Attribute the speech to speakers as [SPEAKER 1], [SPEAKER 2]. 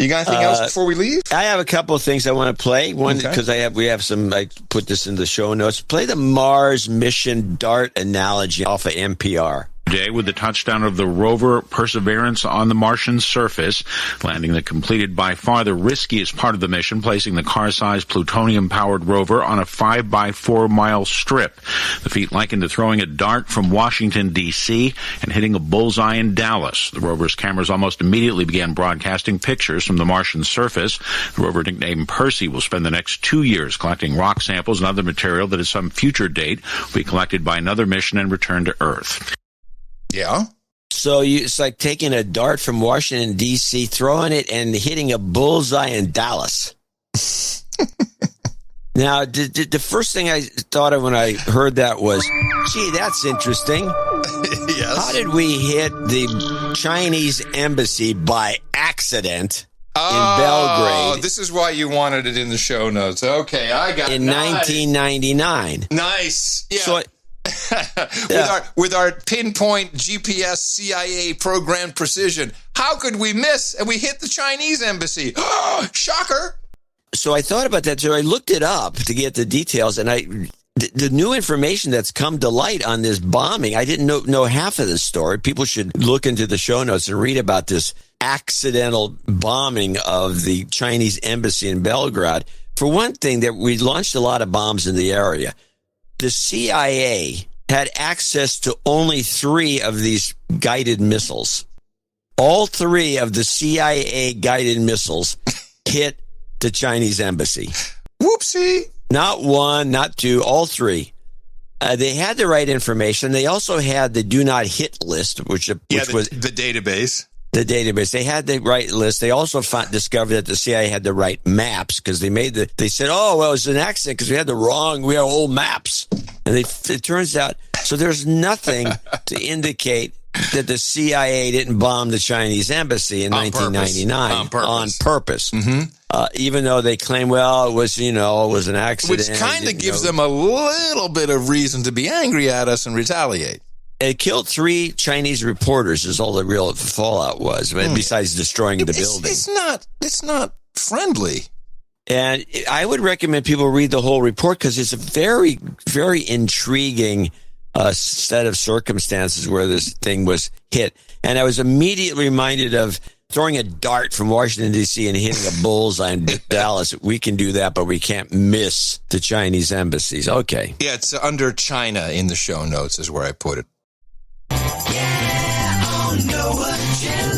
[SPEAKER 1] You got anything else before we leave?
[SPEAKER 2] I have a couple of things I want to play. One, because we have some, I put this in the show notes. Play the Mars mission DART analogy off of NPR.
[SPEAKER 3] Today, with the touchdown of the rover Perseverance on the Martian surface, landing that completed by far the riskiest part of the mission, placing the car-sized plutonium-powered rover on a 5-by-4-mile strip. The feat likened to throwing a dart from Washington, D.C. and hitting a bullseye in Dallas. The rover's cameras almost immediately began broadcasting pictures from the Martian surface. The rover, nicknamed Percy, will spend the next 2 years collecting rock samples and other material that at some future date will be collected by another mission and returned to Earth.
[SPEAKER 1] Yeah.
[SPEAKER 2] So it's like taking a dart from Washington, D.C., throwing it and hitting a bullseye in Dallas. Now, the first thing I thought of when I heard that was, gee, that's interesting.
[SPEAKER 1] Yes.
[SPEAKER 2] How did we hit the Chinese embassy by accident in Belgrade?
[SPEAKER 1] This is why you wanted it in the show notes. Okay, I got it.
[SPEAKER 2] In 1999.
[SPEAKER 1] Nice. Yeah.
[SPEAKER 2] So
[SPEAKER 1] with our pinpoint GPS CIA program precision, how could we miss? And we hit the Chinese embassy. Shocker.
[SPEAKER 2] So I thought about that. So I looked it up to get the details, and the new information that's come to light on this bombing, I didn't know half of the story. People should look into the show notes and read about this accidental bombing of the Chinese embassy in Belgrade. For one thing, that we launched a lot of bombs in the area. The CIA had access to only 3 of these guided missiles. All 3 of the CIA guided missiles hit the Chinese embassy.
[SPEAKER 1] Whoopsie.
[SPEAKER 2] Not 1, not 2, all 3. They had the right information. They also had the do not hit list, which was
[SPEAKER 1] the database.
[SPEAKER 2] The database. They had the right list. They also discovered that the CIA had the right maps because they said, oh, well, it was an accident because we had old maps. And it turns out, so there's nothing to indicate that the CIA didn't bomb the Chinese embassy in 1999 on purpose. Mm-hmm. Even though they claim, well, it was an accident.
[SPEAKER 1] Which kind of gives them a little bit of reason to be angry at us and retaliate.
[SPEAKER 2] It killed 3 Chinese reporters is all the real fallout was, besides destroying the building.
[SPEAKER 1] It's not friendly.
[SPEAKER 2] And I would recommend people read the whole report because it's a very, very intriguing set of circumstances where this thing was hit. And I was immediately reminded of throwing a dart from Washington, D.C. and hitting a bullseye in Dallas. We can do that, but we can't miss the Chinese embassies. Okay.
[SPEAKER 1] Yeah, it's under China in the show notes is where I put it.
[SPEAKER 4] Yeah, on no agenda.